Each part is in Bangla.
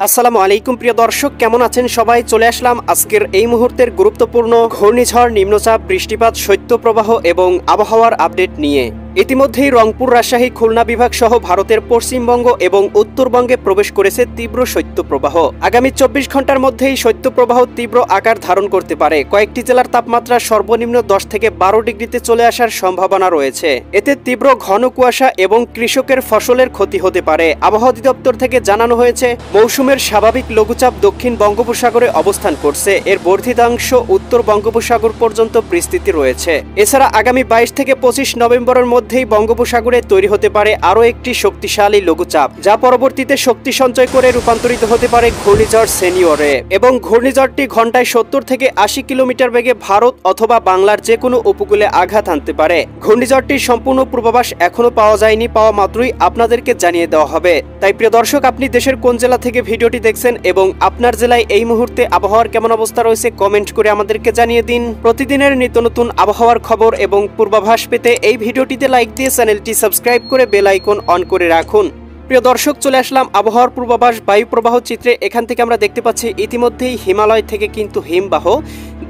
আসসালামু আলাইকুম প্রিয় দর্শক, কেমন আছেন সবাই? চলে আসলাম আজকের এই মুহূর্তের গুরুত্বপূর্ণ ঘূর্ণিঝড়, নিম্নচাপ, বৃষ্টিপাত, শৈত্যপ্রবাহ এবং আবহাওয়ার আপডেট নিয়ে। ইতিমধ্যেই রংপুর, রাজশাহী, খুলনা বিভাগ সহ ভারতের পশ্চিমবঙ্গ এবং উত্তরবঙ্গে প্রবেশ করেছে তীব্র শৈত্যপ্রবাহ। আগামী 24 ঘন্টার মধ্যেই শৈত্যপ্রবাহ তীব্র আকার ধারণ করতে পারে। কয়েকটি জেলার তাপমাত্রা সর্বনিম্ন 10 থেকে 12 ডিগ্রিতে চলে আসার সম্ভাবনা রয়েছে। এতে তীব্র ঘন কুয়াশা এবং কৃষকের ফসলের ক্ষতি হতে পারে। আবহাওয়া অধিদপ্তর থেকে জানানো হয়েছে, মৌসুমের স্বাভাবিক লঘুচাপ দক্ষিণ বঙ্গোপসাগরে অবস্থান করছে। এর বর্ধিতাংশ উত্তর বঙ্গোপসাগর পর্যন্ত বিস্তৃতি রয়েছে। এছাড়া আগামী 22 থেকে 25 নভেম্বরের মধ্যেই বঙ্গোপসাগরে তৈরি হতে পারে আরও একটি শক্তিশালী লঘুচাপ, যা পরবর্তীতে শক্তি সঞ্চয় করে রূপান্তরিত হতে পারে ঘূর্ণিঝড় সেনিয়রে। এবং ঘূর্ণিঝড়টি ঘন্টায় 70 থেকে 80 কিলোমিটার বেগে ভারত অথবা বাংলার যে কোনো উপকূলে আঘাত হানতে পারে। ঘূর্ণিঝড়টির সম্পূর্ণ পূর্বাভাস এখনো পাওয়া যায়নি, পাওয়া মাত্রই আপনাদেরকে জানিয়ে দেওয়া হবে। তাই প্রিয় দর্শক, আপনি দেশের কোন জেলা থেকে ভিডিওটি দেখছেন এবং আপনার জেলায় এই মুহূর্তে আবহাওয়ার কেমন অবস্থা রয়েছে কমেন্ট করে আমাদেরকে জানিয়ে দিন। প্রতিদিনের নিত্য নতুন আবহাওয়ার খবর এবং পূর্বাভাস পেতে এই ভিডিওটিতে লাইক দিয়ে চ্যানেলটি সাবস্ক্রাইব করে বেল আইকন অন করে রাখুন। প্রিয় দর্শক, চলে আসলাম আবহাওয়ার পূর্বাভাস বায়ু প্রবাহ চিত্রে। এখান থেকে আমরা দেখতে পাচ্ছি ইতিমধ্যেই হিমালয় থেকে কিন্তু হিমবাহ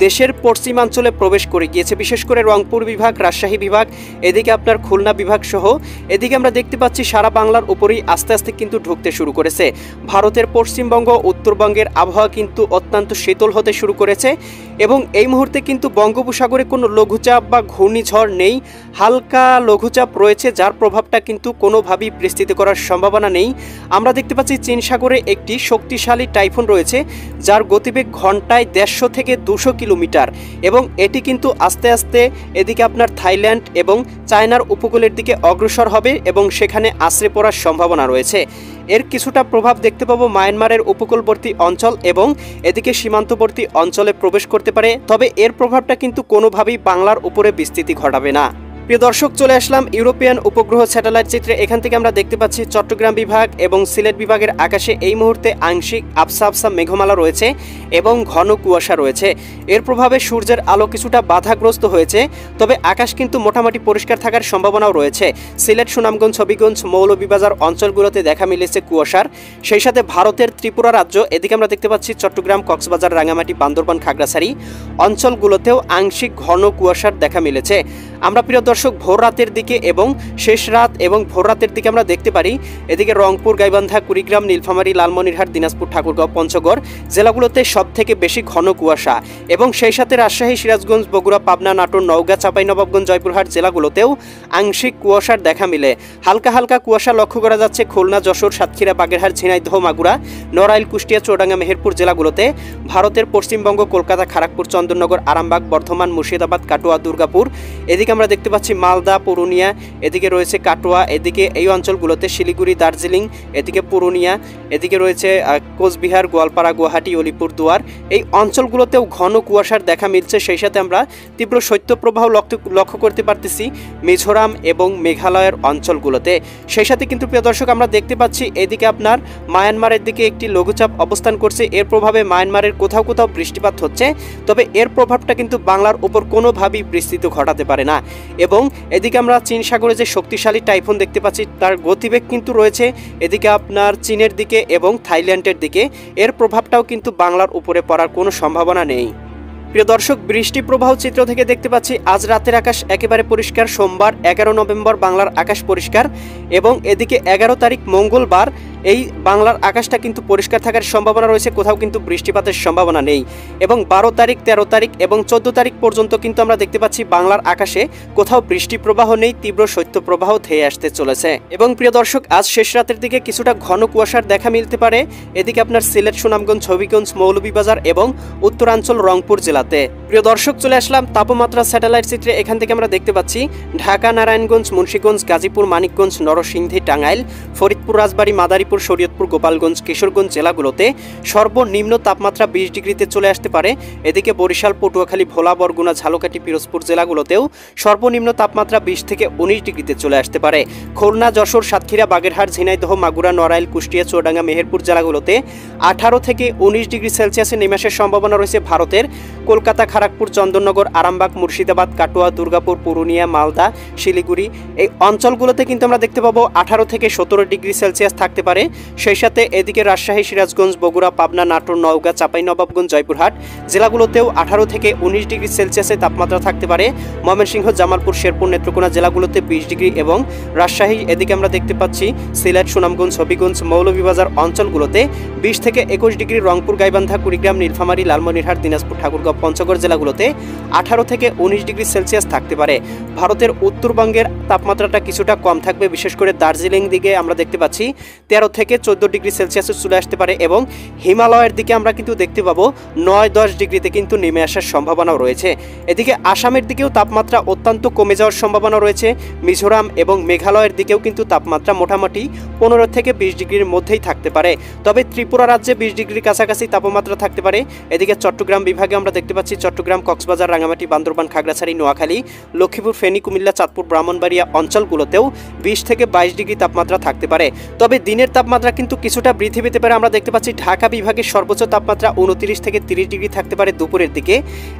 দেশের পশ্চিমাঞ্চলে প্রবেশ করে গিয়েছে, বিশেষ করে রংপুর বিভাগ, রাজশাহী বিভাগ, এদিকে আপনার খুলনা বিভাগ সহ এদিকে আমরা দেখতে পাচ্ছি সারা বাংলার উপরেই আস্তে আস্তে কিন্তু ঢুকতে শুরু করেছে। ভারতের পশ্চিমবঙ্গ, উত্তরবঙ্গের আবহাওয়া কিন্তু অত্যন্ত শীতল হতে শুরু করেছে এবং এই মুহূর্তে কিন্তু বঙ্গোপসাগরে কোনো লঘুচাপ বা ঘূর্ণিঝড় নেই, হালকা লঘুচাপ রয়েছে, যার প্রভাবটা কিন্তু কোনোভাবেই বিস্তৃত করার সম্ভাবনা নেই। আমরা দেখতে পাচ্ছি চীন সাগরে একটি শক্তিশালী টাইফুন রয়েছে, যার গতিবেগ ঘন্টায় 150 থেকে 200 কিলোমিটার এবং এটি কিন্তু আস্তে আস্তে এদিকে আপনার থাইল্যান্ড এবং চায়নার উপকূলের দিকে অগ্রসর হবে এবং সেখানে আছড়ে পড়ার সম্ভাবনা রয়েছে। এর কিছুটা প্রভাব দেখতে পাবো মায়ানমারের উপকূলবর্তী অঞ্চল এবং এদিকে সীমান্তবর্তী অঞ্চলে প্রবেশ করতে পারে, তবে এর প্রভাবটা কিন্তু কোনোভাবেই বাংলার উপরে বিস্তৃতি ঘটাবে না। প্রিয় দর্শক, চলে আসলাম ইউরোপিয়ান উপগ্রহ স্যাটেলাইট চিত্রে। এখান থেকে আমরা দেখতে পাচ্ছি চট্টগ্রাম বিভাগ এবং সিলেট বিভাগের আকাশে এই মুহূর্তে আংশিক আবসা আবসা মেঘমালা রয়েছে এবং ঘন কুয়াশা রয়েছে। এর প্রভাবে সূর্যের আলো কিছুটা বাধাগ্রস্ত হয়েছে, তবে আকাশ কিন্তু মোটামুটি পরিষ্কার থাকার সম্ভাবনাও রয়েছে। সিলেট, সুনামগঞ্জ, হবিগঞ্জ, মৌলভীবাজার অঞ্চলগুলোতে দেখা মিলেছে কুয়াশার। সেই সাথে ভারতের ত্রিপুরা রাজ্য, এদিকে আমরা দেখতে পাচ্ছি চট্টগ্রাম, কক্সবাজার, রাঙামাটি, বান্দরবান, খাগড়াছড়ি অঞ্চলগুলোতেও আংশিক ঘন কুয়াশার দেখা মিলেছে। আমরা প্রিয় দর্শক ভোর রাতের দিকে এবং শেষ রাত এবং ভোর রাতের দিকে আমরা দেখতে পারি এদিকে রংপুর, গাইবান্ধা, কুড়িগ্রাম, নীলফামারী, লালমনিরহাট, দিনাজপুর, ঠাকুরগাঁও, পঞ্চগড় জেলাগুলোতে সব থেকে বেশি ঘন কুয়াশা এবং সেই সাথে রাজশাহী, সিরাজগঞ্জ, বগুড়া, পাবনা, নাটোর, নওগাঁ, চাঁপাইনবাবগঞ্জ, জয়পুরহাট জেলাগুলোতেও আংশিক কুয়াশার দেখা মিলে। হালকা হালকা কুয়াশা লক্ষ্য করা যাচ্ছে খুলনা, যশোর, সাতক্ষীরা, বাগেরহাট, ঝিনাইদহ, মাগুরা, নড়াইল, কুষ্টিয়া, চুয়াডাঙ্গা, মেহেরপুর জেলাগুলোতে। ভারতের পশ্চিমবঙ্গ, কলকাতা, খড়গপুর, চন্দননগর, আরামবাগ, বর্ধমান, মুর্শিদাবাদ, কাটোয়া, দুর্গাপুর, এদিকে আমরা দেখতে পাচ্ছি মালদা, পুরুলিয়া, এদিকে রয়েছে কাটোয়া, এদিকে এই অঞ্চলগুলোতে শিলিগুড়ি, দার্জিলিং, এদিকে পুরুলিয়া, এদিকে রয়েছে কোচবিহার, গোয়ালপাড়া, গুয়াহাটি, অলিপুরদুয়ার, এই অঞ্চলগুলোতেও ঘন কুয়াশার দেখা মিলছে। সেই সাথে আমরা তীব্র শৈত্যপ্রবাহ লক্ষ্য করতে পারতেছি মিজোরাম এবং মেঘালয়ের অঞ্চলগুলোতে। সেই সাথে কিন্তু প্রিয় দর্শক আমরা দেখতে পাচ্ছি এদিকে আপনার মায়ানমারের দিকে একটি লঘুচাপ অবস্থান করছে। এর প্রভাবে মায়ানমারের কোথাও কোথাও বৃষ্টিপাত হচ্ছে, তবে এর প্রভাবটা কিন্তু বাংলার উপর কোনোভাবেই বিস্তৃত ঘটাতে পারে না। এবং এদিকে আমরা চীন সাগরে যে শক্তিশালী টাইফুন দেখতে পাচ্ছি, তার গতিবেগ কিন্তু রয়েছে এদিকে আপনার চীনের দিকে এবং থাইল্যান্ডের দিকে। এর প্রভাবটাও কিন্তু বাংলার উপরে পড়ার কোনো সম্ভাবনা নেই। প্রিয় দর্শক, বৃষ্টি প্রবাহ চিত্র থেকে দেখতে পাচ্ছি আজ রাতের আকাশ একেবারে পরিষ্কার। সোমবার 11 নভেম্বর বাংলার আকাশ পরিষ্কার এবং এদিকে 11 তারিখ মঙ্গলবার এই বাংলার আকাশটা কিন্তু পরিষ্কার থাকার সম্ভাবনা রয়েছে, কোথাও কিন্তু বৃষ্টিপাতের সম্ভাবনা নেই। এবং 12 তারিখ, 13 তারিখ এবং 14 তারিখ পর্যন্ত কিন্তু আমরা দেখতে পাচ্ছি বাংলার আকাশে কোথাও বৃষ্টি প্রবাহ নেই, তীব্র শৈত্যপ্রবাহ ধেয়ে আসতে চলেছে। এবং প্রিয় দর্শক, আজ শেষ রাতের দিকে কিছুটা ঘন কুয়াশার দেখা মিলতে পারে এদিকে আপনার সিলেট, সুনামগঞ্জ, হবিগঞ্জ, মৌলভীবাজার এবং উত্তরাঞ্চল রংপুর জেলাতে। প্রিয় দর্শক, চলে আসলাম তাপমাত্রা স্যাটেলাইট চিত্রে। এখান থেকে আমরা দেখতে পাচ্ছি ঢাকা, নারায়ণগঞ্জ, মুন্সিগঞ্জ, গাজীপুর, মানিকগঞ্জ, নরসিংদী, টাঙ্গাইল, ফরিদপুর, রাজবাড়ী, মাদারীপুর, শরীয়তপুর, গোপালগঞ্জ, কিশোরগঞ্জ জেলাগুলোতে সর্বনিম্ন তাপমাত্রা 20 ডিগ্রিতে চলে আসতে পারে। এদিকে বরিশাল, পটুয়াখালী, ভোলা, বরগুনা, ঝালকাঠি, পিরোজপুর জেলাগুলোতেও সর্বনিম্ন তাপমাত্রা 20 থেকে 19 ডিগ্রিতে চলে আসতে পারে। খুলনা, যশোর, সাতক্ষীরা, বাগেরহাট, ঝিনাইদহ, মাগুরা, নড়াইল, কুষ্টিয়া, চুয়াডাঙ্গা, মেহেরপুর জেলাগুলোতে 18 থেকে 19 ডিগ্রি সেলসিয়াসে নেমে আসার সম্ভাবনা রয়েছে। ভারতের কলকাতা, খড়গপুর, চন্দননগর, আরামবাগ, মুর্শিদাবাদ, কাটোয়া, দুর্গাপুর, পুরুলিয়া, মালদা, শিলিগুড়ি এই অঞ্চলগুলোতে কিন্তু আমরা দেখতে পাবো 18 থেকে 17 ডিগ্রি সেলসিয়াস থাকতে পারে। পারে। সেই সাথে এদিকে রাজশাহী, সিরাজগঞ্জ, বগুড়া, পাবনা, নাটোর, নওগাঁ, চাঁপাইনবাবগঞ্জ, জয়পুরহাট জেলাগুলোতেও 18 থেকে 19 ডিগ্রি সেলসিয়াসের তাপমাত্রা থাকতে পারে। ময়মনসিংহ, জামালপুর, শেরপুর, নেত্রকোনা জেলাগুলোতে 20 ডিগ্রি এবং রাজশাহী, এদিকে আমরা দেখতে পাচ্ছি সিলেট, সুনামগঞ্জ, হবিগঞ্জ, মৌলভীবাজার অঞ্চলগুলোতে 20 থেকে 21 ডিগ্রি, রংপুর, গাইবান্ধা, কুড়িগ্রাম, নীলফামারী, লালমনিরহাট, দিনাজপুর, ঠাকুরগাঁও, পঞ্চগড় জেলাগুলোতে 18 থেকে 19 ডিগ্রি সেলসিয়াস থাকতে পারে। ভারতের উত্তরবঙ্গের তাপমাত্রাটা কিছুটা কম থাকবে, বিশেষ করে দার্জিলিং দিকে আমরা দেখতে পাচ্ছি 13 থেকে 14 ডিগ্রি সেলসিয়াসে চলে আসতে পারে এবং হিমালয়ের দিকে আমরা কিন্তু দেখতে পাবো 9-10 ডিগ্রিতে কিন্তু নেমে আসার সম্ভাবনাও রয়েছে। এদিকে আসামের দিকেও তাপমাত্রা অত্যন্ত কমে যাওয়ার সম্ভাবনা রয়েছে। মিজোরাম এবং মেঘালয়ের দিকেও কিন্তু তাপমাত্রা মোটামুটি 15 থেকে 20 ডিগ্রির মধ্যেই থাকতে পারে। তবে ত্রিপুরা রাজ্যে 20 ডিগ্রির কাছাকাছি তাপমাত্রা থাকতে পারে। এদিকে চট্টগ্রাম বিভাগে আমরা দেখতে পাচ্ছি চট্টগ্রাম, কক্সবাজার, রাঙামাটি, বান্দরবান, খাগড়াছড়ি, নোয়াখালী, লক্ষ্মীপুর, ফেনী, কুমিল্লা, চাঁদপুর, ব্রাহ্মণবাড়িয়া অঞ্চলগুলোতেও 20 থেকে 22 ডিগ্রি তাপমাত্রা থাকতে পারে। তবে দিনের তাপমাত্রা কিন্তু কিছুটা বৃদ্ধি পেতে পারে। আমরা দেখতে পাচ্ছি ঢাকা বিভাগের সর্বোচ্চ তাপমাত্রা 29 থেকে 30 ডিগ্রি থাকতে পারে দুপুরের দিকে।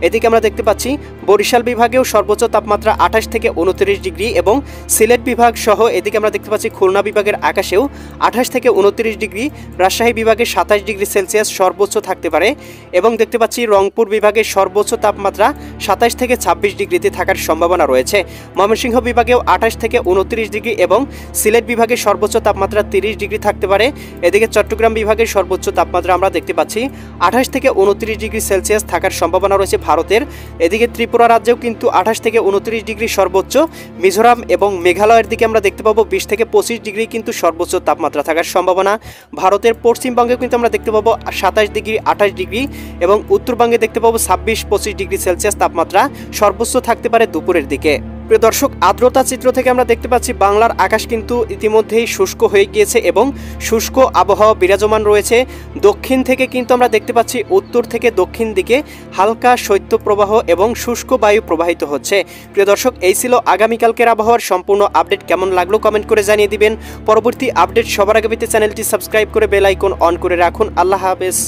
এদিকে আমরা দেখতে পাচ্ছি বরিশাল বিভাগেও সর্বোচ্চ তাপমাত্রা 28 থেকে 29 ডিগ্রি এবং সিলেট বিভাগ সহ এদিকে আমরা দেখতে পাচ্ছি খুলনা বিভাগের আকাশেও 28 থেকে 29 ডিগ্রি, রাজশাহী বিভাগে 27 ডিগ্রি সেলসিয়াস সর্বোচ্চ থাকতে পারে এবং দেখতে পাচ্ছি রংপুর বিভাগের সর্বোচ্চ তাপমাত্রা 27 থেকে 26 ডিগ্রিতে থাকার সম্ভাবনা রয়েছে। ময়মনসিংহ বিভাগেও 28 থেকে 29 ডিগ্রি এবং সিলেট বিভাগের সর্বোচ্চ তাপমাত্রা 30 ডিগ্রি থাকতে পারে। এদিকে চট্টগ্রাম বিভাগের সর্বোচ্চ তাপমাত্রা আমরা দেখতে পাচ্ছি 28 থেকে 29 ডিগ্রি সেলসিয়াস থাকার সম্ভাবনা রয়েছে ভারতের। এদিকে ত্রিপুরা রাজ্যেও কিন্তু 28 থেকে 29 ডিগ্রি সর্বোচ্চ। মিজোরাম এবং মেঘালয়ের দিকে আমরা দেখতে পাবো 20 থেকে 25 ডিগ্রি কিন্তু সর্বোচ্চ তাপমাত্রা থাকার সম্ভাবনা। ভারতের পশ্চিমবঙ্গেও কিন্তু আমরা দেখতে পাবো 27 ডিগ্রি, 28 ডিগ্রি এবং উত্তরবঙ্গে দেখতে পাবো 26-25 ডিগ্রি সেলসিয়াস তাপমাত্রা সর্বোচ্চ থাকতে পারে দুপুরের দিকে। প্রিয় দর্শক, আর্দ্রতা চিত্র থেকে আমরা দেখতে পাচ্ছি বাংলার আকাশ কিন্তু ইতিমধ্যেই শুষ্ক হয়ে গিয়েছে এবং শুষ্ক আবহাওয়া বিরাজমান রয়েছে। দক্ষিণ থেকে কিন্তু আমরা দেখতে পাচ্ছি উত্তর থেকে দক্ষিণ দিকে হালকা শৈত্যপ্রবাহ এবং শুষ্ক বায়ু প্রবাহিত হচ্ছে। প্রিয় দর্শক, এই ছিল আগামীকালকের আবহাওয়ার সম্পূর্ণ আপডেট। কেমন লাগলো কমেন্ট করে জানিয়ে দিবেন। পরবর্তী আপডেট সবার আগে পেতে চ্যানেলটি সাবস্ক্রাইব করে বেল আইকন অন করে রাখুন। আল্লাহ হাফেজ।